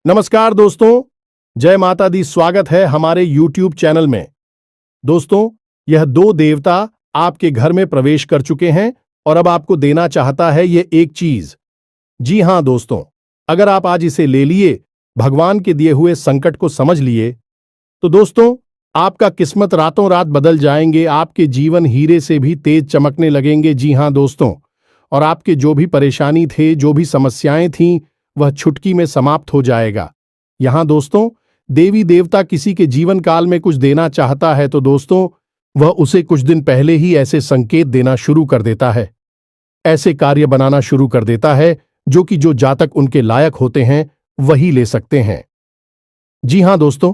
नमस्कार दोस्तों, जय माता दी। स्वागत है हमारे YouTube चैनल में। दोस्तों, यह दो देवता आपके घर में प्रवेश कर चुके हैं और अब आपको देना चाहता है ये एक चीज। जी हां दोस्तों, अगर आप आज इसे ले लिए, भगवान के दिए हुए संकट को समझ लिए, तो दोस्तों आपका किस्मत रातों रात बदल जाएंगे। आपके जीवन हीरे से भी तेज चमकने लगेंगे। जी हां दोस्तों, और आपके जो भी परेशानी थे, जो भी समस्याएं थीं, वह चुटकी में समाप्त हो जाएगा। यहां दोस्तों देवी देवता किसी के जीवन काल में कुछ देना चाहता है तो दोस्तों वह उसे कुछ दिन पहले ही ऐसे संकेत देना शुरू कर देता है, ऐसे कार्य बनाना शुरू कर देता है जो जातक उनके लायक होते हैं वही ले सकते हैं। जी हां दोस्तों,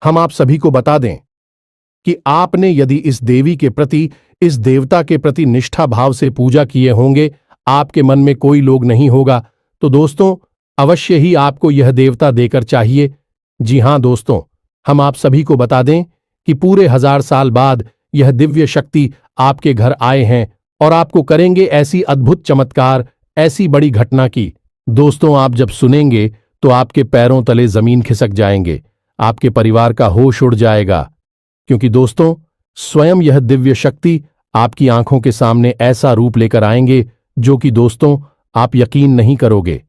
हम आप सभी को बता दें कि आपने यदि इस देवी के प्रति, इस देवता के प्रति निष्ठा भाव से पूजा किए होंगे, आपके मन में कोई लोग नहीं होगा, तो दोस्तों अवश्य ही आपको यह देवता देकर चाहिए। जी हां दोस्तों, हम आप सभी को बता दें कि पूरे 1000 साल बाद यह दिव्य शक्ति आपके घर आए हैं और आपको करेंगे ऐसी अद्भुत चमत्कार, ऐसी बड़ी घटना की दोस्तों आप जब सुनेंगे तो आपके पैरों तले जमीन खिसक जाएंगे, आपके परिवार का होश उड़ जाएगा। क्योंकि दोस्तों स्वयं यह दिव्य शक्ति आपकी आंखों के सामने ऐसा रूप लेकर आएंगे जो कि दोस्तों आप यकीन नहीं करोगे।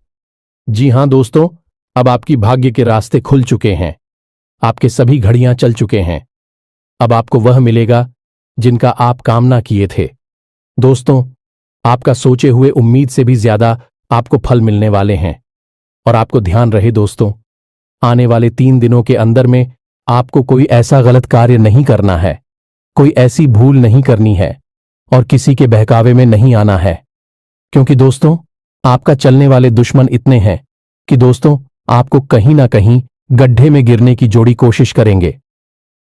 जी हां दोस्तों, अब आपकी भाग्य के रास्ते खुल चुके हैं, आपके सभी घड़ियां चल चुके हैं। अब आपको वह मिलेगा जिनका आप कामना किए थे। दोस्तों आपका सोचे हुए उम्मीद से भी ज्यादा आपको फल मिलने वाले हैं। और आपको ध्यान रहे दोस्तों, आने वाले 3 दिनों के अंदर में आपको कोई ऐसा गलत कार्य नहीं करना है, कोई ऐसी भूल नहीं करनी है और किसी के बहकावे में नहीं आना है। क्योंकि दोस्तों आपका चलने वाले दुश्मन इतने हैं कि दोस्तों आपको कहीं ना कहीं गड्ढे में गिरने की जोड़ी कोशिश करेंगे।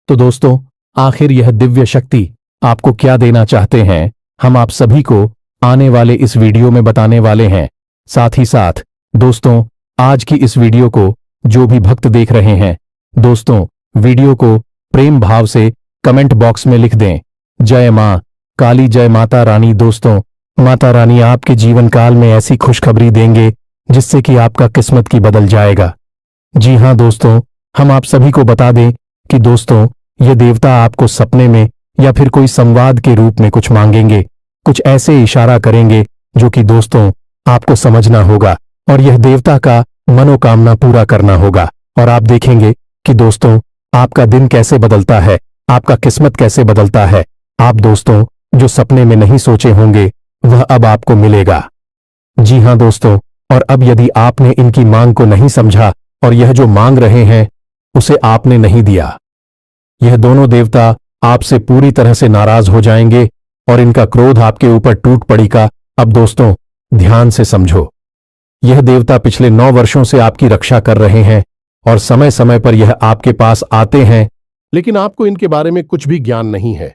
तो दोस्तों आखिर यह दिव्य शक्ति आपको क्या देना चाहते हैं, हम आप सभी को आने वाले इस वीडियो में बताने वाले हैं। साथ ही साथ दोस्तों आज की इस वीडियो को जो भी भक्त देख रहे हैं, दोस्तों वीडियो को प्रेम भाव से कमेंट बॉक्स में लिख दें, जय मां काली, जय माता रानी। दोस्तों माता रानी आपके जीवन काल में ऐसी खुशखबरी देंगे जिससे कि आपका किस्मत की बदल जाएगा। जी हां दोस्तों, हम आप सभी को बता दें कि दोस्तों ये देवता आपको सपने में या फिर कोई संवाद के रूप में कुछ मांगेंगे, कुछ ऐसे इशारा करेंगे जो कि दोस्तों आपको समझना होगा और यह देवता का मनोकामना पूरा करना होगा। और आप देखेंगे कि दोस्तों आपका दिन कैसे बदलता है, आपका किस्मत कैसे बदलता है। आप दोस्तों जो सपने में नहीं सोचे होंगे वह अब आपको मिलेगा। जी हां दोस्तों, और अब यदि आपने इनकी मांग को नहीं समझा और यह जो मांग रहे हैं उसे आपने नहीं दिया, यह दोनों देवता आपसे पूरी तरह से नाराज हो जाएंगे और इनका क्रोध आपके ऊपर टूट पड़ेगा। अब दोस्तों ध्यान से समझो, यह देवता पिछले 9 वर्षों से आपकी रक्षा कर रहे हैं और समय समय पर यह आपके पास आते हैं, लेकिन आपको इनके बारे में कुछ भी ज्ञान नहीं है।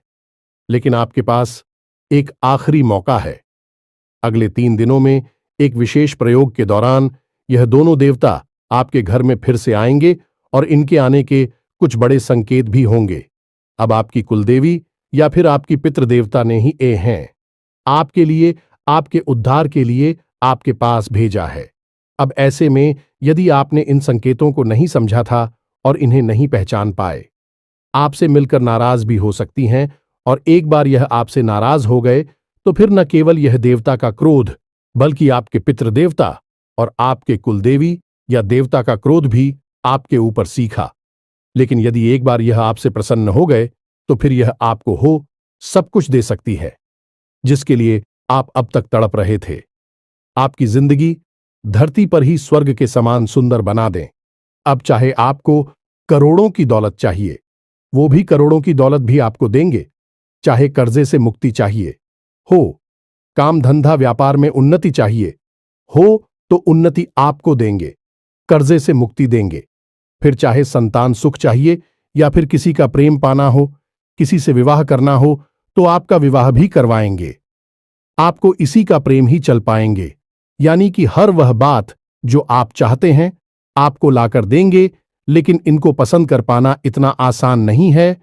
लेकिन आपके पास एक आखिरी मौका है। अगले 3 दिनों में एक विशेष प्रयोग के दौरान यह दोनों देवता आपके घर में फिर से आएंगे और इनके आने के कुछ बड़े संकेत भी होंगे। अब आपकी कुलदेवी या फिर आपकी पितृदेवता ने ही ये हैं आपके लिए, आपके उद्धार के लिए आपके पास भेजा है। अब ऐसे में यदि आपने इन संकेतों को नहीं समझा था और इन्हें नहीं पहचान पाए, आपसे मिलकर नाराज भी हो सकती हैं। और एक बार यह आपसे नाराज हो गए तो फिर न केवल यह देवता का क्रोध, बल्कि आपके पितृदेवता और आपके कुलदेवी या देवता का क्रोध भी आपके ऊपर सीखा। लेकिन यदि एक बार यह आपसे प्रसन्न हो गए तो फिर यह आपको हो सब कुछ दे सकती है जिसके लिए आप अब तक तड़प रहे थे। आपकी जिंदगी धरती पर ही स्वर्ग के समान सुंदर बना दें। अब चाहे आपको करोड़ों की दौलत चाहिए, वो भी करोड़ों की दौलत भी आपको देंगे। चाहे कर्जे से मुक्ति चाहिए हो, काम धंधा व्यापार में उन्नति चाहिए हो, तो उन्नति आपको देंगे, कर्जे से मुक्ति देंगे। फिर चाहे संतान सुख चाहिए या फिर किसी का प्रेम पाना हो, किसी से विवाह करना हो, तो आपका विवाह भी करवाएंगे। आपको इसी का प्रेम ही चल पाएंगे, यानी कि हर वह बात जो आप चाहते हैं आपको लाकर देंगे। लेकिन इनको पसंद कर पाना इतना आसान नहीं है।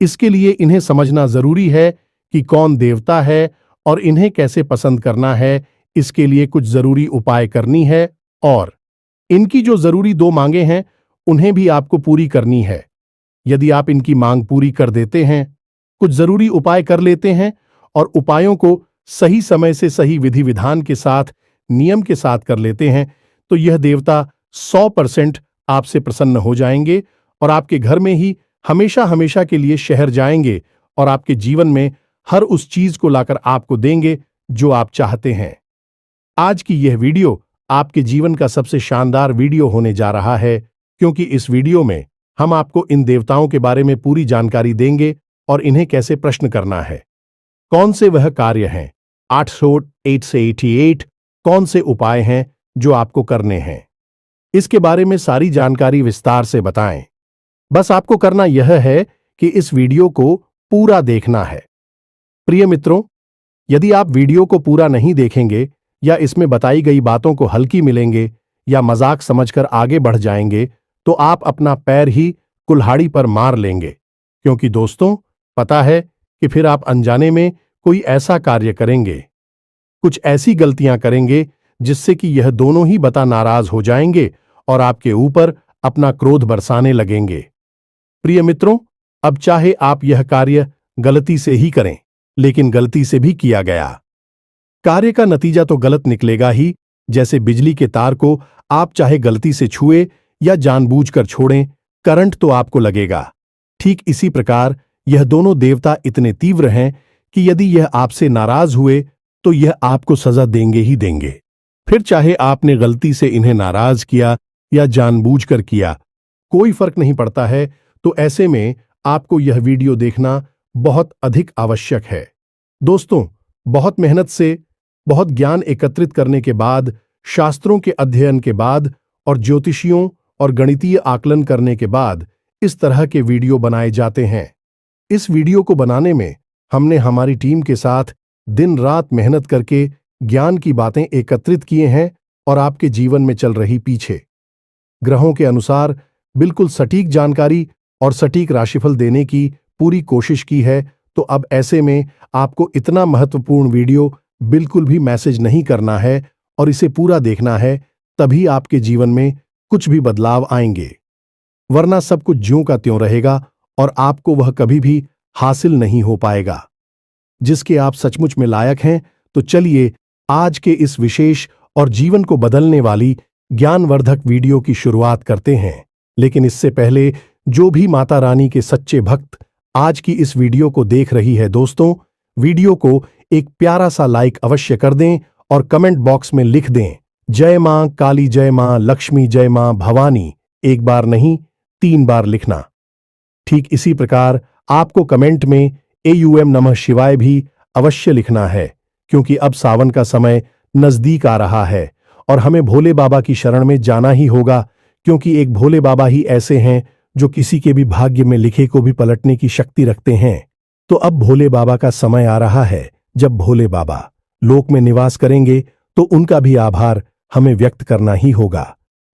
इसके लिए इन्हें समझना जरूरी है कि कौन देवता है और इन्हें कैसे पसंद करना है। इसके लिए कुछ जरूरी उपाय करनी है और इनकी जो जरूरी 2 मांगे हैं उन्हें भी आपको पूरी करनी है। यदि आप इनकी मांग पूरी कर देते हैं, कुछ जरूरी उपाय कर लेते हैं और उपायों को सही समय से सही विधि विधान के साथ, नियम के साथ कर लेते हैं, तो यह देवता 100% आपसे प्रसन्न हो जाएंगे और आपके घर में ही हमेशा हमेशा के लिए शहर जाएंगे और आपके जीवन में हर उस चीज को लाकर आपको देंगे जो आप चाहते हैं। आज की यह वीडियो आपके जीवन का सबसे शानदार वीडियो होने जा रहा है, क्योंकि इस वीडियो में हम आपको इन देवताओं के बारे में पूरी जानकारी देंगे और इन्हें कैसे प्रश्न करना है, कौन से वह कार्य हैं, 8 से 88 कौन से उपाय हैं जो आपको करने हैं, इसके बारे में सारी जानकारी विस्तार से बताएं। बस आपको करना यह है कि इस वीडियो को पूरा देखना है। प्रिय मित्रों, यदि आप वीडियो को पूरा नहीं देखेंगे या इसमें बताई गई बातों को हल्की मिलेंगे या मजाक समझकर आगे बढ़ जाएंगे, तो आप अपना पैर ही कुल्हाड़ी पर मार लेंगे, क्योंकि दोस्तों, पता है कि फिर आप अनजाने में कोई ऐसा कार्य करेंगे, कुछ ऐसी गलतियां करेंगे जिससे कि यह दोनों ही बता नाराज हो जाएंगे और आपके ऊपर अपना क्रोध बरसाने लगेंगे। प्रिय मित्रों, अब चाहे आप यह कार्य गलती से ही करें, लेकिन गलती से भी किया गया कार्य का नतीजा तो गलत निकलेगा ही। जैसे बिजली के तार को आप चाहे गलती से छुए या जानबूझकर छोड़ें, करंट तो आपको लगेगा। ठीक इसी प्रकार यह दोनों देवता इतने तीव्र हैं कि यदि यह आपसे नाराज हुए तो यह आपको सजा देंगे ही देंगे। फिर चाहे आपने गलती से इन्हें नाराज किया या जानबूझकर किया, कोई फर्क नहीं पड़ता है। तो ऐसे में आपको यह वीडियो देखना बहुत अधिक आवश्यक है। दोस्तों, बहुत मेहनत से, बहुत ज्ञान एकत्रित करने के बाद, शास्त्रों के अध्ययन के बाद और ज्योतिषियों और गणितीय आकलन करने के बाद इस तरह के वीडियो बनाए जाते हैं। इस वीडियो को बनाने में हमने हमारी टीम के साथ दिन रात मेहनत करके ज्ञान की बातें एकत्रित किए हैं और आपके जीवन में चल रही पीछे ग्रहों के अनुसार बिल्कुल सटीक जानकारी और सटीक राशिफल देने की पूरी कोशिश की है। तो अब ऐसे में आपको इतना महत्वपूर्ण वीडियो बिल्कुल भी मैसेज नहीं करना है और इसे पूरा देखना है, तभी आपके जीवन में कुछ भी बदलाव आएंगे, वरना सब कुछ ज्यों का त्यों रहेगा और आपको वह कभी भी हासिल नहीं हो पाएगा जिसके आप सचमुच में लायक हैं। तो चलिए आज के इस विशेष और जीवन को बदलने वाली ज्ञानवर्धक वीडियो की शुरुआत करते हैं। लेकिन इससे पहले जो भी माता रानी के सच्चे भक्त आज की इस वीडियो को देख रही है, दोस्तों, वीडियो को एक प्यारा सा लाइक अवश्य कर दें और कमेंट बॉक्स में लिख दें, जय मां काली, जय मां लक्ष्मी, जय मां भवानी। एक बार नहीं, 3 बार लिखना। ठीक इसी प्रकार आपको कमेंट में एयूएम नमः शिवाय भी अवश्य लिखना है, क्योंकि अब सावन का समय नजदीक आ रहा है और हमें भोले बाबा की शरण में जाना ही होगा, क्योंकि एक भोले बाबा ही ऐसे हैं जो किसी के भी भाग्य में लिखे को भी पलटने की शक्ति रखते हैं। तो अब भोले बाबा का समय आ रहा है जब भोले बाबा लोक में निवास करेंगे, तो उनका भी आभार हमें व्यक्त करना ही होगा।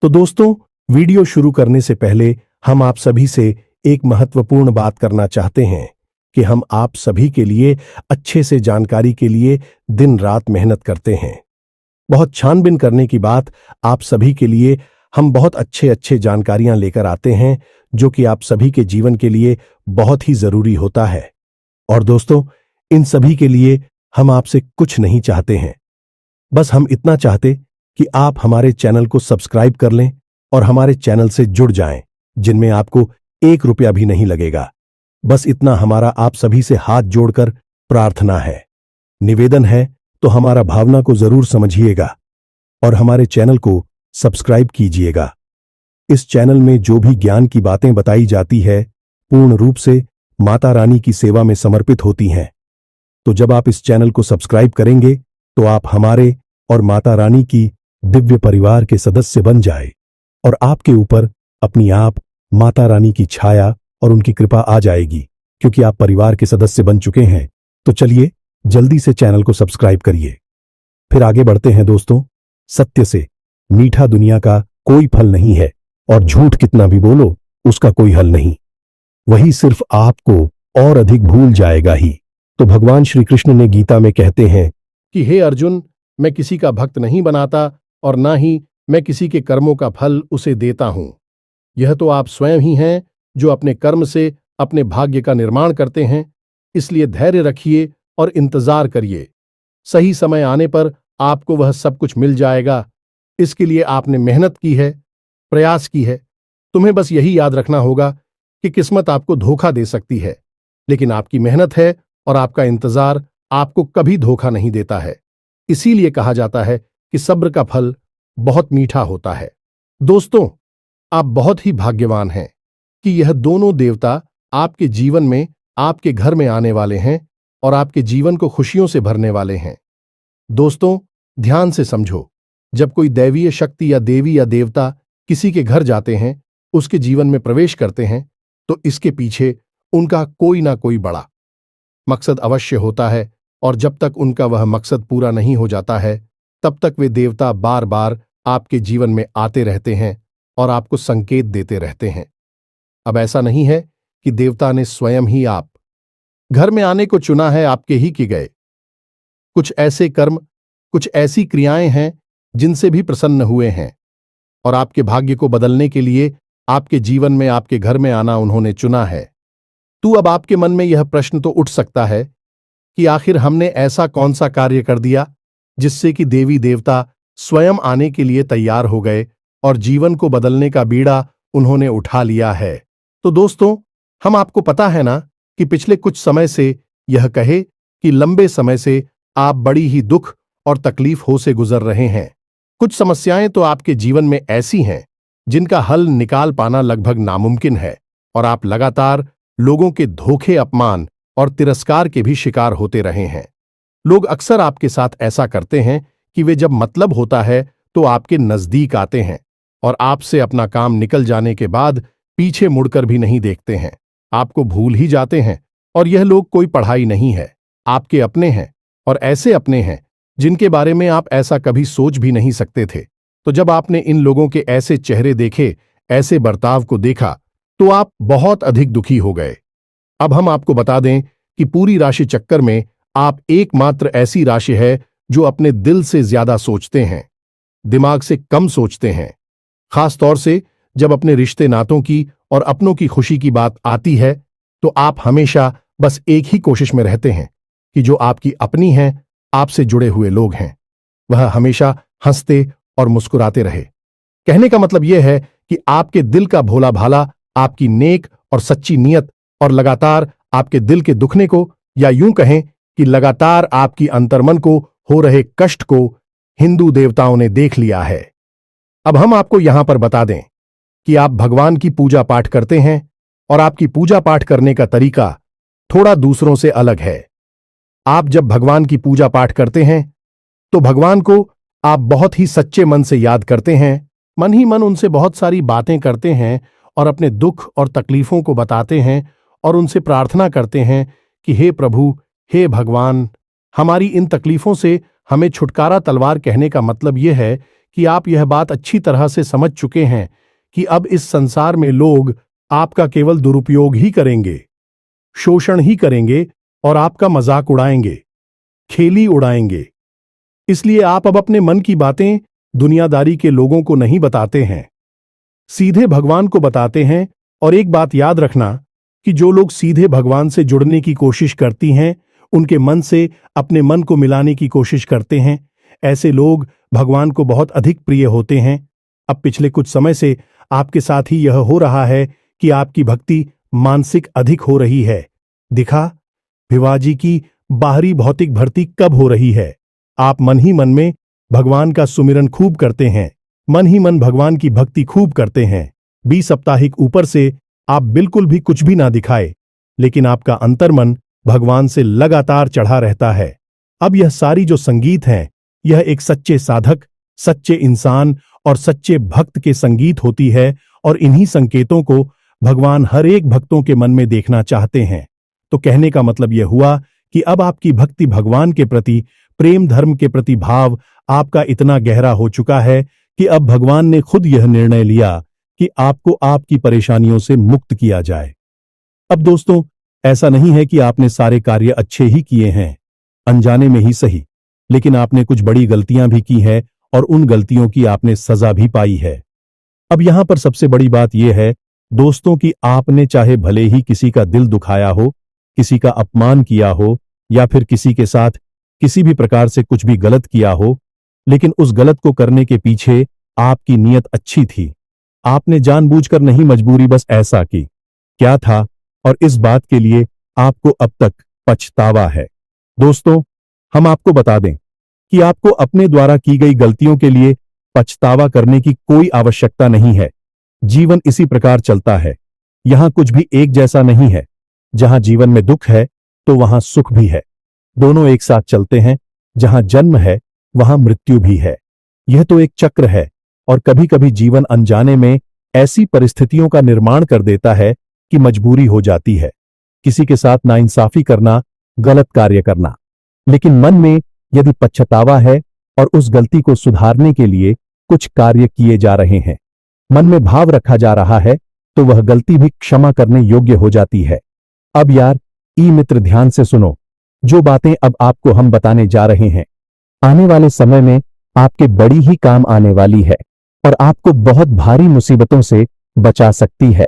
तो दोस्तों, वीडियो शुरू करने से पहले हम आप सभी से एक महत्वपूर्ण बात करना चाहते हैं कि हम आप सभी के लिए अच्छे से जानकारी के लिए दिन रात मेहनत करते हैं। बहुत छानबीन करने की बात, आप सभी के लिए हम बहुत अच्छे जानकारियां लेकर आते हैं जो कि आप सभी के जीवन के लिए बहुत ही जरूरी होता है। और दोस्तों, इन सभी के लिए हम आपसे कुछ नहीं चाहते हैं, बस हम इतना चाहते कि आप हमारे चैनल को सब्सक्राइब कर लें और हमारे चैनल से जुड़ जाएं, जिनमें आपको 1 रुपया भी नहीं लगेगा। बस इतना हमारा आप सभी से हाथ जोड़कर प्रार्थना है, निवेदन है। तो हमारा भावना को जरूर समझिएगा और हमारे चैनल को सब्सक्राइब कीजिएगा। इस चैनल में जो भी ज्ञान की बातें बताई जाती है पूर्ण रूप से माता रानी की सेवा में समर्पित होती हैं। तो जब आप इस चैनल को सब्सक्राइब करेंगे तो आप हमारे और माता रानी की दिव्य परिवार के सदस्य बन जाए और आपके ऊपर अपनी आप माता रानी की छाया और उनकी कृपा आ जाएगी, क्योंकि आप परिवार के सदस्य बन चुके हैं। तो चलिए जल्दी से चैनल को सब्सक्राइब करिए। फिर आगे बढ़ते हैं दोस्तों। सत्य से मीठा दुनिया का कोई फल नहीं है और झूठ कितना भी बोलो उसका कोई हल नहीं, वही सिर्फ आपको और अधिक भूल जाएगा ही। तो भगवान श्री कृष्ण ने गीता में कहते हैं कि हे अर्जुन, मैं किसी का भक्त नहीं बनाता और ना ही मैं किसी के कर्मों का फल उसे देता हूं। यह तो आप स्वयं ही हैं जो अपने कर्म से अपने भाग्य का निर्माण करते हैं। इसलिए धैर्य रखिए और इंतजार करिए। सही समय आने पर आपको वह सब कुछ मिल जाएगा। इसके लिए आपने मेहनत की है, प्रयास की है। तुम्हें बस यही याद रखना होगा कि किस्मत आपको धोखा दे सकती है, लेकिन आपकी मेहनत है और आपका इंतजार आपको कभी धोखा नहीं देता है। इसीलिए कहा जाता है कि सब्र का फल बहुत मीठा होता है। दोस्तों, आप बहुत ही भाग्यवान हैं कि यह दोनों देवता आपके जीवन में, आपके घर में आने वाले हैं और आपके जीवन को खुशियों से भरने वाले हैं। दोस्तों, ध्यान से समझो, जब कोई दैवीय शक्ति या देवी या देवता किसी के घर जाते हैं, उसके जीवन में प्रवेश करते हैं, तो इसके पीछे उनका कोई ना कोई बड़ा मकसद अवश्य होता है। और जब तक उनका वह मकसद पूरा नहीं हो जाता है, तब तक वे देवता बार बार आपके जीवन में आते रहते हैं और आपको संकेत देते रहते हैं। अब ऐसा नहीं है कि देवता ने स्वयं ही आप घर में आने को चुना है, आपके ही किए गए कुछ ऐसे कर्म, कुछ ऐसी क्रियाएं हैं जिनसे भी प्रसन्न हुए हैं और आपके भाग्य को बदलने के लिए आपके जीवन में, आपके घर में आना उन्होंने चुना है। तो अब आपके मन में यह प्रश्न तो उठ सकता है कि आखिर हमने ऐसा कौन सा कार्य कर दिया जिससे कि देवी देवता स्वयं आने के लिए तैयार हो गए और जीवन को बदलने का बीड़ा उन्होंने उठा लिया है। तो दोस्तों, हम आपको पता है ना कि पिछले कुछ समय से, यह कहे कि लंबे समय से आप बड़ी ही दुख और तकलीफों से गुजर रहे हैं। कुछ समस्याएं तो आपके जीवन में ऐसी हैं जिनका हल निकाल पाना लगभग नामुमकिन है और आप लगातार लोगों के धोखे, अपमान और तिरस्कार के भी शिकार होते रहे हैं। लोग अक्सर आपके साथ ऐसा करते हैं कि वे जब मतलब होता है तो आपके नजदीक आते हैं और आपसे अपना काम निकल जाने के बाद पीछे मुड़कर भी नहीं देखते हैं, आपको भूल ही जाते हैं। और यह लोग कोई पढ़ाई नहीं है, आपके अपने हैं और ऐसे अपने हैं जिनके बारे में आप ऐसा कभी सोच भी नहीं सकते थे। तो जब आपने इन लोगों के ऐसे चेहरे देखे, ऐसे बर्ताव को देखा, तो आप बहुत अधिक दुखी हो गए। अब हम आपको बता दें कि पूरी राशि चक्कर में आप एकमात्र ऐसी राशि है जो अपने दिल से ज्यादा सोचते हैं, दिमाग से कम सोचते हैं। खास तौर से जब अपने रिश्ते नातों की और अपनों की खुशी की बात आती है, तो आप हमेशा बस एक ही कोशिश में रहते हैं कि जो आपकी अपनी हैं, आपसे जुड़े हुए लोग हैं, वह हमेशा हंसते और मुस्कुराते रहे। कहने का मतलब यह है कि आपके दिल का भोला भाला, आपकी नेक और सच्ची नीयत और लगातार आपके दिल के दुखने को, या यूं कहें कि लगातार आपकी अंतर्मन को हो रहे कष्ट को हिंदू देवताओं ने देख लिया है। अब हम आपको यहां पर बता दें कि आप भगवान की पूजा पाठ करते हैं और आपकी पूजा पाठ करने का तरीका थोड़ा दूसरों से अलग है। आप जब भगवान की पूजा पाठ करते हैं तो भगवान को आप बहुत ही सच्चे मन से याद करते हैं, मन ही मन उनसे बहुत सारी बातें करते हैं और अपने दुख और तकलीफों को बताते हैं और उनसे प्रार्थना करते हैं कि हे प्रभु, हे भगवान, हमारी इन तकलीफों से हमें छुटकारा तलवार। कहने का मतलब यह है कि आप यह बात अच्छी तरह से समझ चुके हैं कि अब इस संसार में लोग आपका केवल दुरुपयोग ही करेंगे, शोषण ही करेंगे और आपका मजाक उड़ाएंगे, खेली उड़ाएंगे। इसलिए आप अब अपने मन की बातें दुनियादारी के लोगों को नहीं बताते हैं, सीधे भगवान को बताते हैं। और एक बात याद रखना कि जो लोग सीधे भगवान से जुड़ने की कोशिश करती हैं, उनके मन से अपने मन को मिलाने की कोशिश करते हैं, ऐसे लोग भगवान को बहुत अधिक प्रिय होते हैं। अब पिछले कुछ समय से आपके साथ ही यह हो रहा है कि आपकी भक्ति मानसिक अधिक हो रही है। दिखा भिवाजी की बाहरी भौतिक भर्ती कब हो रही है। आप मन ही मन में भगवान का सुमिरन खूब करते हैं, मन ही मन भगवान की भक्ति खूब करते हैं। 20 साप्ताहिक ऊपर से आप बिल्कुल भी कुछ भी ना दिखाए, लेकिन आपका अंतर्मन भगवान से लगातार चढ़ा रहता है। अब यह सारी जो संगीत हैं, यह एक सच्चे साधक, सच्चे इंसान और सच्चे भक्त के संगीत होती है और इन्हीं संकेतों को भगवान हर एक भक्तों के मन में देखना चाहते हैं। तो कहने का मतलब यह हुआ कि अब आपकी भक्ति भगवान के प्रति, प्रेम धर्म के प्रति भाव आपका इतना गहरा हो चुका है कि अब भगवान ने खुद यह निर्णय लिया कि आपको आपकी परेशानियों से मुक्त किया जाए। अब दोस्तों, ऐसा नहीं है कि आपने सारे कार्य अच्छे ही किए हैं, अनजाने में ही सही, लेकिन आपने कुछ बड़ी गलतियां भी की है और उन गलतियों की आपने सजा भी पाई है। अब यहां पर सबसे बड़ी बात यह है दोस्तों कि आपने चाहे भले ही किसी का दिल दुखाया हो, किसी का अपमान किया हो या फिर किसी के साथ किसी भी प्रकार से कुछ भी गलत किया हो, लेकिन उस गलत को करने के पीछे आपकी नीयत अच्छी थी। आपने जानबूझकर नहीं, मजबूरी बस ऐसा की। क्या था और इस बात के लिए आपको अब तक पछतावा है। दोस्तों, हम आपको बता दें कि आपको अपने द्वारा की गई गलतियों के लिए पछतावा करने की कोई आवश्यकता नहीं है। जीवन इसी प्रकार चलता है। यहां कुछ भी एक जैसा नहीं है। जहां जीवन में दुख है तो वहां सुख भी है। दोनों एक साथ चलते हैं। जहां जन्म है वहां मृत्यु भी है। यह तो एक चक्र है और कभी कभी जीवन अनजाने में ऐसी परिस्थितियों का निर्माण कर देता है कि मजबूरी हो जाती है किसी के साथ नाइंसाफी करना, गलत कार्य करना। लेकिन मन में यदि पछतावा है और उस गलती को सुधारने के लिए कुछ कार्य किए जा रहे हैं, मन में भाव रखा जा रहा है, तो वह गलती भी क्षमा करने योग्य हो जाती है। अब यार ई मित्र, ध्यान से सुनो। जो बातें अब आपको हम बताने जा रहे हैं आने वाले समय में आपके बड़ी ही काम आने वाली है और आपको बहुत भारी मुसीबतों से बचा सकती है।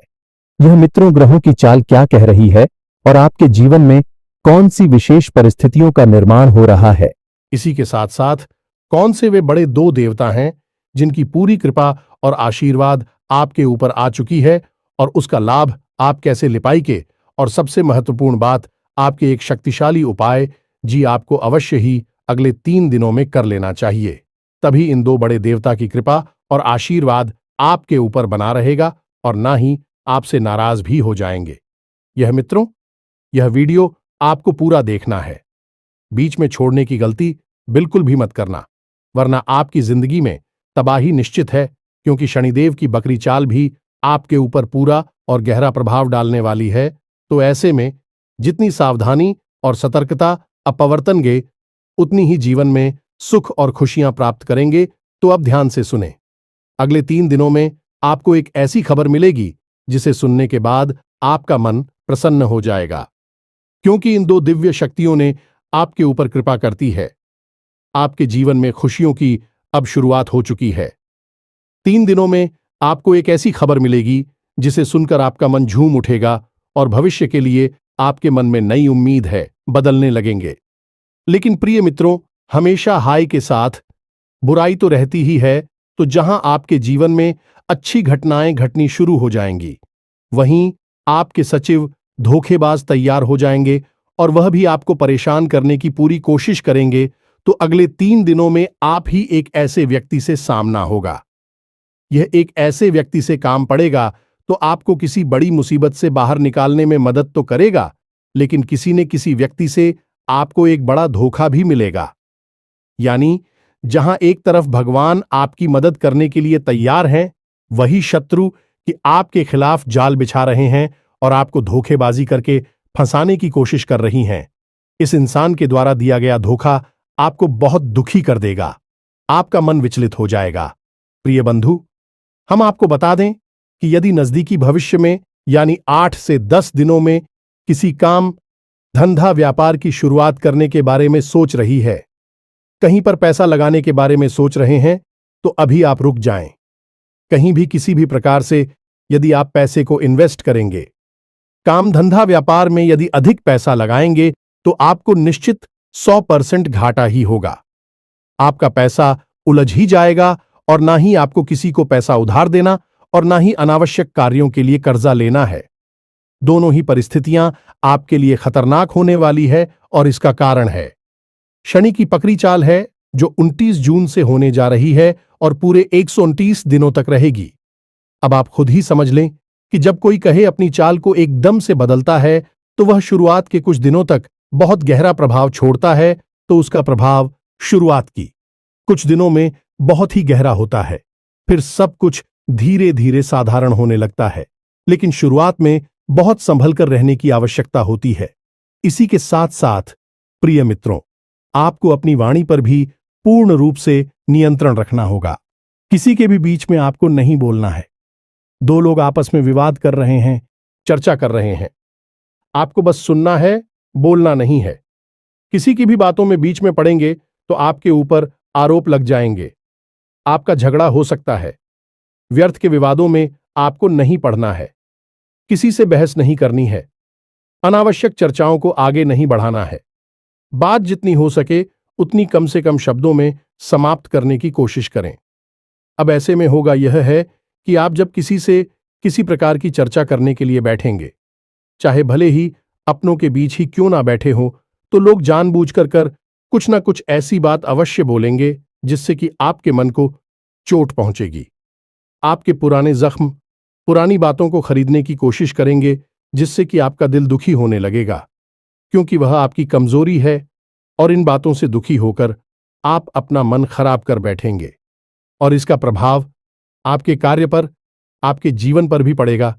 यह मित्रों ग्रहों की चाल क्या कह रही है और आपके जीवन में कौन सी विशेष परिस्थितियों का निर्माण हो रहा है। इसी के साथ साथ कौन से वे बड़े दो देवता हैं जिनकी पूरी कृपा और आशीर्वाद आपके ऊपर आ चुकी है और उसका लाभ आप कैसे ले पाएंगे, और सबसे महत्वपूर्ण बात, आपके एक शक्तिशाली उपाय जी आपको अवश्य ही अगले 3 दिनों में कर लेना चाहिए। तभी इन दो बड़े देवता की कृपा और आशीर्वाद आपके ऊपर बना रहेगा और ना ही आपसे नाराज भी हो जाएंगे। यह वीडियो आपको पूरा देखना है। बीच में छोड़ने की गलती बिल्कुल भी मत करना, वरना आपकी जिंदगी में तबाही निश्चित है, क्योंकि शनिदेव की बकरी चाल भी आपके ऊपर पूरा और गहरा प्रभाव डालने वाली है। तो ऐसे में जितनी सावधानी और सतर्कता आप बरतेंगे, उतनी ही जीवन में सुख और खुशियां प्राप्त करेंगे। तो अब ध्यान से सुने। अगले 3 दिनों में आपको एक ऐसी खबर मिलेगी जिसे सुनने के बाद आपका मन प्रसन्न हो जाएगा, क्योंकि इन दो दिव्य शक्तियों ने आपके ऊपर कृपा करती है। आपके जीवन में खुशियों की अब शुरुआत हो चुकी है। 3 दिनों में आपको एक ऐसी खबर मिलेगी जिसे सुनकर आपका मन झूम उठेगा और भविष्य के लिए आपके मन में नई उम्मीद है बदलने लगेंगे। लेकिन प्रिय मित्रों, हमेशा हाय के साथ बुराई तो रहती ही है। तो जहां आपके जीवन में अच्छी घटनाएं घटनी शुरू हो जाएंगी, वहीं आपके सचिव धोखेबाज तैयार हो जाएंगे और वह भी आपको परेशान करने की पूरी कोशिश करेंगे। तो अगले 3 दिनों में आप ही एक ऐसे व्यक्ति से सामना होगा। यह एक ऐसे व्यक्ति से काम पड़ेगा तो आपको किसी बड़ी मुसीबत से बाहर निकालने में मदद तो करेगा, लेकिन किसी न किसी व्यक्ति से आपको एक बड़ा धोखा भी मिलेगा। यानी जहां एक तरफ भगवान आपकी मदद करने के लिए तैयार हैं, वही शत्रु कि आपके खिलाफ जाल बिछा रहे हैं और आपको धोखेबाजी करके फंसाने की कोशिश कर रही हैं। इस इंसान के द्वारा दिया गया धोखा आपको बहुत दुखी कर देगा। आपका मन विचलित हो जाएगा। प्रिय बंधु, हम आपको बता दें कि यदि नजदीकी भविष्य में यानी 8 से 10 दिनों में किसी काम, धंधा, व्यापार की शुरुआत करने के बारे में सोच रही है, कहीं पर पैसा लगाने के बारे में सोच रहे हैं, तो अभी आप रुक जाएं। कहीं भी किसी भी प्रकार से यदि आप पैसे को इन्वेस्ट करेंगे, काम, धंधा, व्यापार में यदि अधिक पैसा लगाएंगे, तो आपको निश्चित 100% घाटा ही होगा। आपका पैसा उलझ ही जाएगा और ना ही आपको किसी को पैसा उधार देना और ना ही अनावश्यक कार्यों के लिए कर्जा लेना है। दोनों ही परिस्थितियां आपके लिए खतरनाक होने वाली है और इसका कारण है शनि की पकड़ी चाल है, जो 29 जून से होने जा रही है और पूरे 129 दिनों तक रहेगी। अब आप खुद ही समझ लें कि जब कोई कहे अपनी चाल को एकदम से बदलता है, तो वह शुरुआत के कुछ दिनों तक बहुत गहरा प्रभाव छोड़ता है। तो उसका प्रभाव शुरुआत की कुछ दिनों में बहुत ही गहरा होता है, फिर सब कुछ धीरे धीरे साधारण होने लगता है। लेकिन शुरुआत में बहुत संभल कर रहने की आवश्यकता होती है। इसी के साथ साथ प्रिय मित्रों, आपको अपनी वाणी पर भी पूर्ण रूप से नियंत्रण रखना होगा। किसी के भी बीच में आपको नहीं बोलना है। 2 लोग आपस में विवाद कर रहे हैं, चर्चा कर रहे हैं, आपको बस सुनना है, बोलना नहीं है। किसी की भी बातों में बीच में पड़ेंगे तो आपके ऊपर आरोप लग जाएंगे। आपका झगड़ा हो सकता है। व्यर्थ के विवादों में आपको नहीं पढ़ना है। किसी से बहस नहीं करनी है। अनावश्यक चर्चाओं को आगे नहीं बढ़ाना है। बात जितनी हो सके उतनी कम से कम शब्दों में समाप्त करने की कोशिश करें। अब ऐसे में होगा यह है कि आप जब किसी से किसी प्रकार की चर्चा करने के लिए बैठेंगे, चाहे भले ही अपनों के बीच ही क्यों ना बैठे हों, तो लोग जानबूझकर कुछ ना कुछ ऐसी बात अवश्य बोलेंगे जिससे कि आपके मन को चोट पहुंचेगी। आपके पुराने जख्म, पुरानी बातों को खरीदने की कोशिश करेंगे जिससे कि आपका दिल दुखी होने लगेगा, क्योंकि वह आपकी कमजोरी है और इन बातों से दुखी होकर आप अपना मन खराब कर बैठेंगे और इसका प्रभाव आपके कार्य पर, आपके जीवन पर भी पड़ेगा।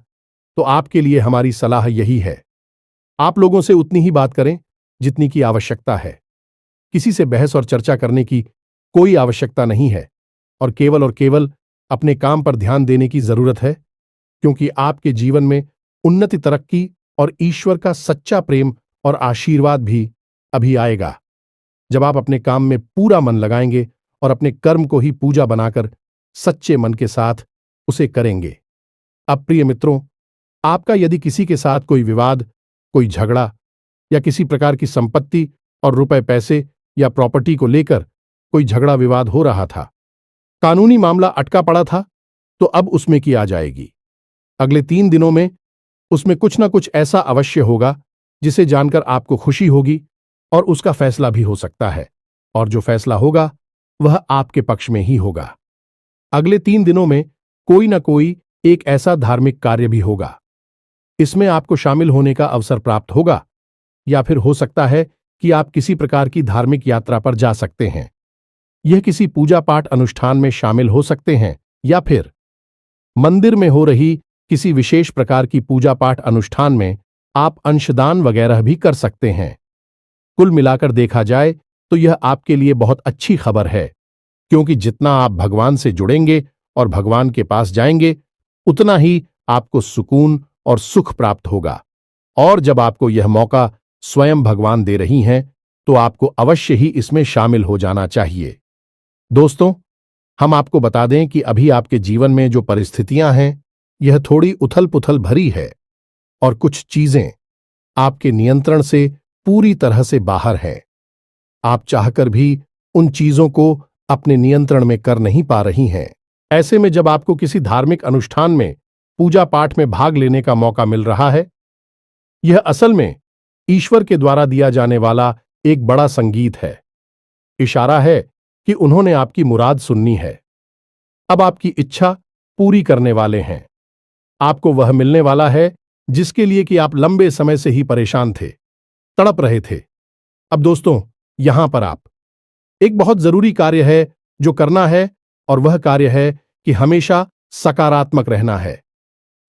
तो आपके लिए हमारी सलाह यही है, आप लोगों से उतनी ही बात करें जितनी की आवश्यकता है। किसी से बहस और चर्चा करने की कोई आवश्यकता नहीं है और केवल अपने काम पर ध्यान देने की जरूरत है, क्योंकि आपके जीवन में उन्नति, तरक्की और ईश्वर का सच्चा प्रेम और आशीर्वाद भी अभी आएगा जब आप अपने काम में पूरा मन लगाएंगे और अपने कर्म को ही पूजा बनाकर सच्चे मन के साथ उसे करेंगे। अब प्रिय मित्रों, आपका यदि किसी के साथ कोई विवाद, कोई झगड़ा या किसी प्रकार की संपत्ति और रुपए पैसे या प्रॉपर्टी को लेकर कोई झगड़ा विवाद हो रहा था, कानूनी मामला अटका पड़ा था, तो अब उसमें की आ जाएगी। अगले 3 दिनों में उसमें कुछ ना कुछ ऐसा अवश्य होगा जिसे जानकर आपको खुशी होगी और उसका फैसला भी हो सकता है, और जो फैसला होगा वह आपके पक्ष में ही होगा। अगले 3 दिनों में कोई ना कोई एक ऐसा धार्मिक कार्य भी होगा। इसमें आपको शामिल होने का अवसर प्राप्त होगा, या फिर हो सकता है कि आप किसी प्रकार की धार्मिक यात्रा पर जा सकते हैं। यह किसी पूजा पाठ अनुष्ठान में शामिल हो सकते हैं, या फिर मंदिर में हो रही किसी विशेष प्रकार की पूजा पाठ अनुष्ठान में आप अंशदान वगैरह भी कर सकते हैं। कुल मिलाकर देखा जाए तो यह आपके लिए बहुत अच्छी खबर है, क्योंकि जितना आप भगवान से जुड़ेंगे और भगवान के पास जाएंगे, उतना ही आपको सुकून और सुख प्राप्त होगा। और जब आपको यह मौका स्वयं भगवान दे रही हैं, तो आपको अवश्य ही इसमें शामिल हो जाना चाहिए। दोस्तों, हम आपको बता दें कि अभी आपके जीवन में जो परिस्थितियां हैं, यह थोड़ी उथल पुथल भरी है और कुछ चीजें आपके नियंत्रण से पूरी तरह से बाहर हैं। आप चाहकर भी उन चीजों को अपने नियंत्रण में कर नहीं पा रही हैं। ऐसे में जब आपको किसी धार्मिक अनुष्ठान में पूजा पाठ में भाग लेने का मौका मिल रहा है, यह असल में ईश्वर के द्वारा दिया जाने वाला एक बड़ा संगीत है। इशारा है कि उन्होंने आपकी मुराद सुननी है। अब आपकी इच्छा पूरी करने वाले हैं। आपको वह मिलने वाला है जिसके लिए कि आप लंबे समय से ही परेशान थे, तड़प रहे थे। अब दोस्तों, यहां पर आप एक बहुत जरूरी कार्य है जो करना है, और वह कार्य है कि हमेशा सकारात्मक रहना है।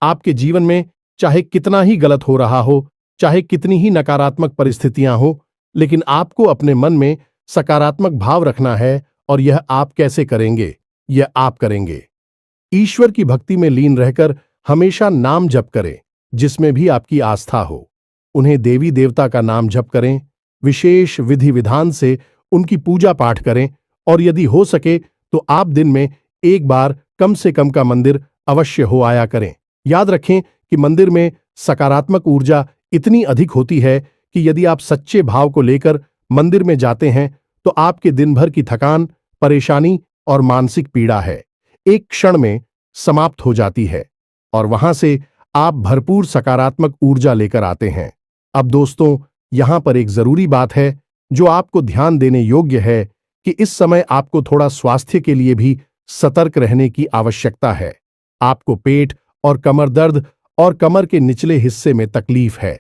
आपके जीवन में चाहे कितना ही गलत हो रहा हो, चाहे कितनी ही नकारात्मक परिस्थितियां हो, लेकिन आपको अपने मन में सकारात्मक भाव रखना है। और यह आप कैसे करेंगे? यह आप करेंगे ईश्वर की भक्ति में लीन रहकर हमेशा नाम जप करें, जिसमें भी आपकी आस्था हो। उन्हें देवी देवता का नाम जप करें, विशेष विधि विधान से उनकी पूजा पाठ करें, और यदि हो सके तो आप दिन में एक बार कम से कम का मंदिर अवश्य हो आया करें। याद रखें कि मंदिर में सकारात्मक ऊर्जा इतनी अधिक होती है कि यदि आप सच्चे भाव को लेकर मंदिर में जाते हैं, तो आपके दिन भर की थकान, परेशानी और मानसिक पीड़ा है एक क्षण में समाप्त हो जाती है, और वहां से आप भरपूर सकारात्मक ऊर्जा लेकर आते हैं। अब दोस्तों, यहां पर एक जरूरी बात है जो आपको ध्यान देने योग्य है कि इस समय आपको थोड़ा स्वास्थ्य के लिए भी सतर्क रहने की आवश्यकता है। आपको पेट और कमर दर्द और कमर के निचले हिस्से में तकलीफ है,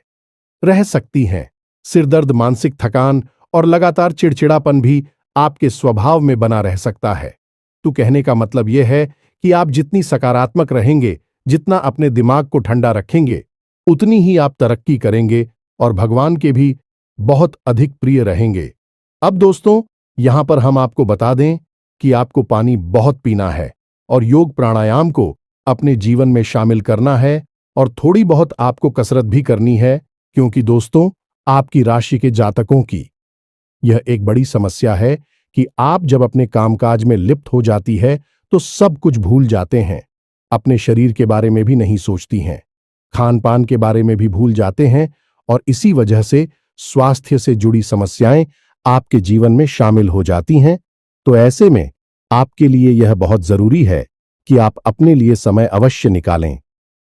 रह सकती हैं। सिर दर्द, मानसिक थकान और लगातार चिड़चिड़ापन भी आपके स्वभाव में बना रह सकता है। तो कहने का मतलब यह है कि आप जितनी सकारात्मक रहेंगे, जितना अपने दिमाग को ठंडा रखेंगे, उतनी ही आप तरक्की करेंगे और भगवान के भी बहुत अधिक प्रिय रहेंगे। अब दोस्तों, यहां पर हम आपको बता दें कि आपको पानी बहुत पीना है और योग प्राणायाम को अपने जीवन में शामिल करना है, और थोड़ी बहुत आपको कसरत भी करनी है, क्योंकि दोस्तों, आपकी राशि के जातकों की यह एक बड़ी समस्या है कि आप जब अपने कामकाज में लिप्त हो जाती है तो सब कुछ भूल जाते हैं, अपने शरीर के बारे में भी नहीं सोचती हैं, खान पान के बारे में भी भूल जाते हैं और इसी वजह से स्वास्थ्य से जुड़ी समस्याएं आपके जीवन में शामिल हो जाती हैं। तो ऐसे में आपके लिए यह बहुत जरूरी है कि आप अपने लिए समय अवश्य निकालें।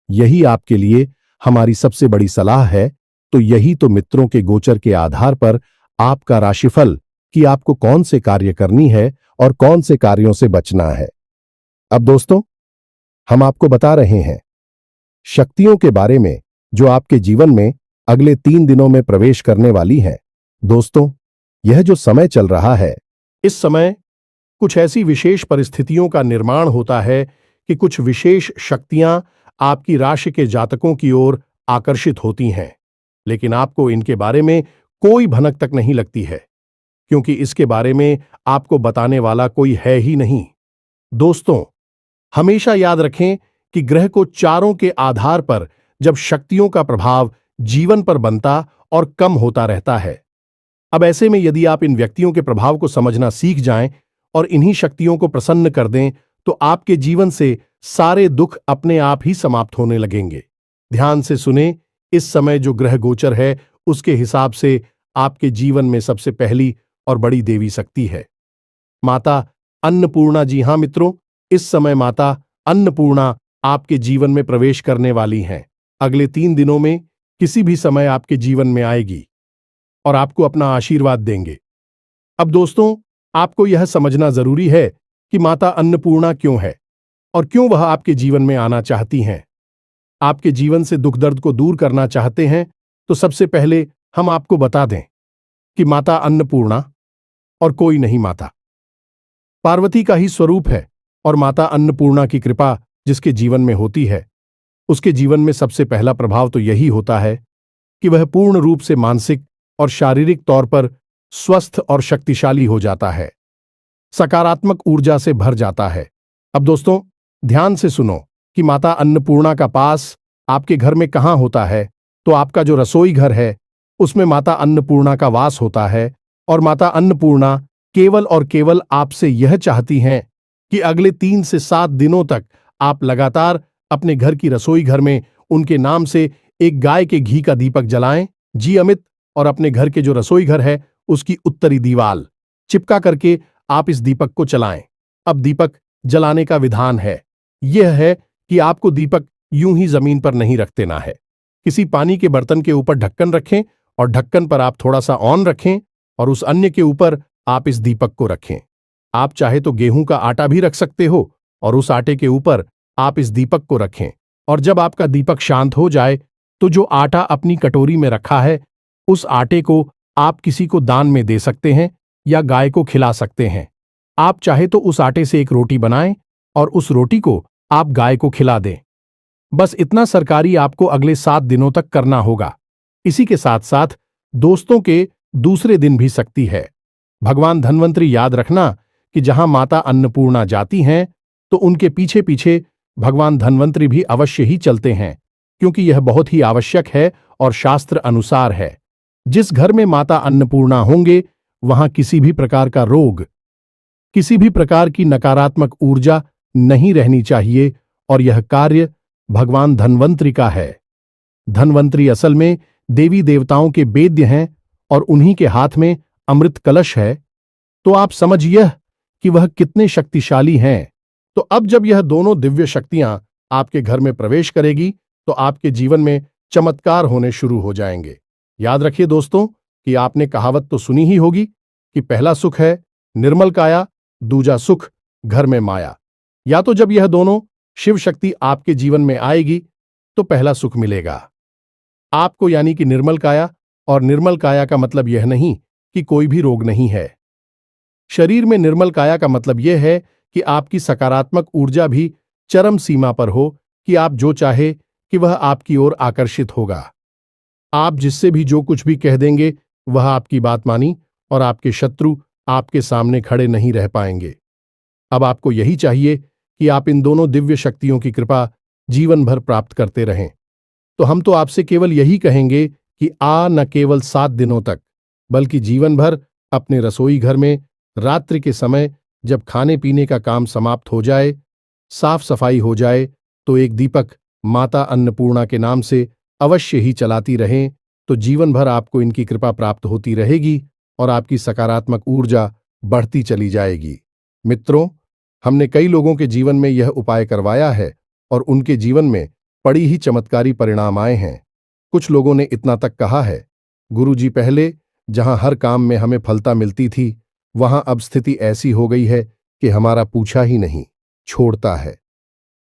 यही आपके लिए हमारी सबसे बड़ी सलाह है। तो यही तो मित्रों के गोचर के आधार पर आपका राशिफल कि आपको कौन से कार्य करनी है और कौन से कार्यों से बचना है। अब दोस्तों, हम आपको बता रहे हैं शक्तियों के बारे में जो आपके जीवन में अगले 3 दिनों में प्रवेश करने वाली हैं। दोस्तों, यह जो समय चल रहा है, इस समय कुछ ऐसी विशेष परिस्थितियों का निर्माण होता है कि कुछ विशेष शक्तियां आपकी राशि के जातकों की ओर आकर्षित होती हैं, लेकिन आपको इनके बारे में कोई भनक तक नहीं लगती है, क्योंकि इसके बारे में आपको बताने वाला कोई है ही नहीं। दोस्तों, हमेशा याद रखें कि ग्रह को चारों के आधार पर जब शक्तियों का प्रभाव जीवन पर बनता और कम होता रहता है। अब ऐसे में यदि आप इन व्यक्तियों के प्रभाव को समझना सीख जाएं और इन्हीं शक्तियों को प्रसन्न कर दें, तो आपके जीवन से सारे दुख अपने आप ही समाप्त होने लगेंगे। ध्यान से सुने, इस समय जो ग्रह गोचर है उसके हिसाब से आपके जीवन में सबसे पहली और बड़ी देवी शक्ति है माता अन्नपूर्णा। जी हां मित्रों, इस समय माता अन्नपूर्णा आपके जीवन में प्रवेश करने वाली हैं। अगले 3 दिनों में किसी भी समय आपके जीवन में आएगी और आपको अपना आशीर्वाद देंगे। अब दोस्तों, आपको यह समझना जरूरी है कि माता अन्नपूर्णा क्यों है और क्यों वह आपके जीवन में आना चाहती हैं। आपके जीवन से दुख दर्द को दूर करना चाहते हैं, तो सबसे पहले हम आपको बता दें कि माता अन्नपूर्णा और कोई नहीं, माता पार्वती का ही स्वरूप है। और माता अन्नपूर्णा की कृपा जिसके जीवन में होती है, उसके जीवन में सबसे पहला प्रभाव तो यही होता है कि वह पूर्ण रूप से मानसिक और शारीरिक तौर पर स्वस्थ और शक्तिशाली हो जाता है, सकारात्मक ऊर्जा से भर जाता है। अब दोस्तों, ध्यान से सुनो कि माता अन्नपूर्णा का पास आपके घर में कहाँ होता है। तो आपका जो रसोई घर है उसमें माता अन्नपूर्णा का वास होता है। और माता अन्नपूर्णा केवल और केवल आपसे यह चाहती हैं कि अगले 3 से 7 दिनों तक आप लगातार अपने घर की रसोई घर में उनके नाम से एक गाय के घी का दीपक जलाएं। जी अमित, और अपने घर के जो रसोई घर है उसकी उत्तरी दीवाल चिपका करके आप इस दीपक को जलाएं। अब दीपक जलाने का विधान है यह है कि आपको दीपक यूं ही जमीन पर नहीं रख देना है। किसी पानी के बर्तन के ऊपर ढक्कन रखें और ढक्कन पर आप थोड़ा सा ऑन रखें और उस अन्य के ऊपर आप इस दीपक को रखें। आप चाहे तो गेहूं का आटा भी रख सकते हो और उस आटे के ऊपर आप इस दीपक को रखें। और जब आपका दीपक शांत हो जाए तो जो आटा अपनी कटोरी में रखा है उस आटे को आप किसी को दान में दे सकते हैं या गाय को खिला सकते हैं। आप चाहे तो उस आटे से एक रोटी बनाएं और उस रोटी को आप गाय को खिला दें। बस इतना सरकारी आपको अगले 7 दिनों तक करना होगा। इसी के साथ साथ दोस्तों के दूसरे दिन भी शक्ति है। भगवान धन्वंतरी, याद रखना कि जहां माता अन्नपूर्णा जाती हैं तो उनके पीछे पीछे भगवान धन्वंतरी भी अवश्य ही चलते हैं, क्योंकि यह बहुत ही आवश्यक है और शास्त्र अनुसार है। जिस घर में माता अन्नपूर्णा होंगे वहां किसी भी प्रकार का रोग, किसी भी प्रकार की नकारात्मक ऊर्जा नहीं रहनी चाहिए। और यह कार्य भगवान धन्वंतरी का है। धन्वंतरी असल में देवी देवताओं के वेद्य हैं और उन्हीं के हाथ में अमृत कलश है। तो आप समझिए कि वह कितने शक्तिशाली हैं। तो अब जब यह दोनों दिव्य शक्तियां आपके घर में प्रवेश करेगी तो आपके जीवन में चमत्कार होने शुरू हो जाएंगे। याद रखिए दोस्तों कि आपने कहावत तो सुनी ही होगी कि पहला सुख है निर्मल काया, दूजा सुख घर में माया। या तो जब यह दोनों शिव शक्ति आपके जीवन में आएगी तो पहला सुख मिलेगा आपको, यानी कि निर्मल काया। और निर्मल काया का मतलब यह नहीं कि कोई भी रोग नहीं है। शरीर में निर्मल काया का मतलब यह है कि आपकी सकारात्मक ऊर्जा भी चरम सीमा पर हो कि आप जो चाहे कि वह आपकी ओर आकर्षित होगा। आप जिससे भी जो कुछ भी कह देंगे वह आपकी बात मानी और आपके शत्रु आपके सामने खड़े नहीं रह पाएंगे। अब आपको यही चाहिए कि आप इन दोनों दिव्य शक्तियों की कृपा जीवन भर प्राप्त करते रहें। तो हम तो आपसे केवल यही कहेंगे कि न केवल 7 दिनों तक बल्कि जीवन भर अपने रसोई घर में रात्रि के समय जब खाने पीने का काम समाप्त हो जाए, साफ सफाई हो जाए, तो एक दीपक माता अन्नपूर्णा के नाम से अवश्य ही चलाती रहें, तो जीवन भर आपको इनकी कृपा प्राप्त होती रहेगी और आपकी सकारात्मक ऊर्जा बढ़ती चली जाएगी। मित्रों, हमने कई लोगों के जीवन में यह उपाय करवाया है और उनके जीवन में बड़ी ही चमत्कारी परिणाम आए हैं। कुछ लोगों ने इतना तक कहा है, गुरुजी, पहले जहां हर काम में हमें फलता मिलती थी, वहां अब स्थिति ऐसी हो गई है कि हमारा पूछा ही नहीं छोड़ता है।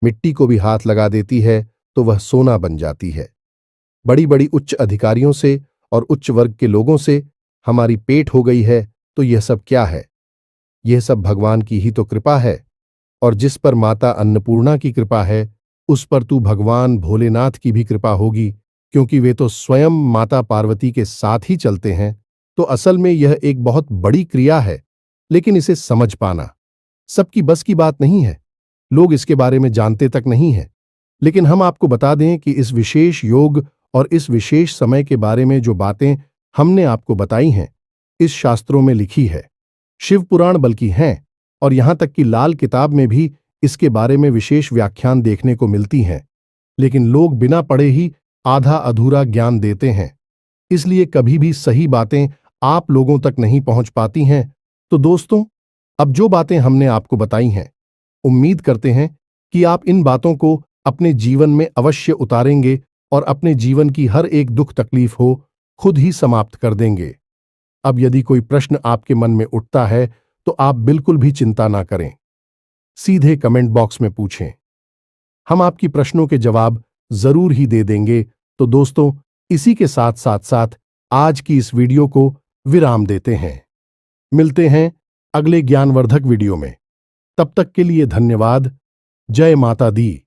मिट्टी को भी हाथ लगा देती है तो वह सोना बन जाती है। बड़ी बड़ी उच्च अधिकारियों से और उच्च वर्ग के लोगों से हमारी पेट हो गई है, तो यह सब क्या है? यह सब भगवान की ही तो कृपा है। और जिस पर माता अन्नपूर्णा की कृपा है, उस पर तू भगवान भोलेनाथ की भी कृपा होगी, क्योंकि वे तो स्वयं माता पार्वती के साथ ही चलते हैं। तो असल में यह एक बहुत बड़ी क्रिया है, लेकिन इसे समझ पाना सबकी बस की बात नहीं है। लोग इसके बारे में जानते तक नहीं है। लेकिन हम आपको बता दें कि इस विशेष योग और इस विशेष समय के बारे में जो बातें हमने आपको बताई हैं, इस शास्त्रों में लिखी है, शिव पुराण बल्कि हैं, और यहां तक कि लाल किताब में भी इसके बारे में विशेष व्याख्यान देखने को मिलती हैं। लेकिन लोग बिना पढ़े ही आधा अधूरा ज्ञान देते हैं, इसलिए कभी भी सही बातें आप लोगों तक नहीं पहुंच पाती हैं। तो दोस्तों, अब जो बातें हमने आपको बताई हैं, उम्मीद करते हैं कि आप इन बातों को अपने जीवन में अवश्य उतारेंगे और अपने जीवन की हर एक दुख तकलीफ हो खुद ही समाप्त कर देंगे। अब यदि कोई प्रश्न आपके मन में उठता है, तो आप बिल्कुल भी चिंता ना करें, सीधे कमेंट बॉक्स में पूछें, हम आपकी प्रश्नों के जवाब जरूर ही दे देंगे। तो दोस्तों, इसी के साथ साथ आज की इस वीडियो को विराम देते हैं। मिलते हैं अगले ज्ञानवर्धक वीडियो में। तब तक के लिए धन्यवाद। जय माता दी।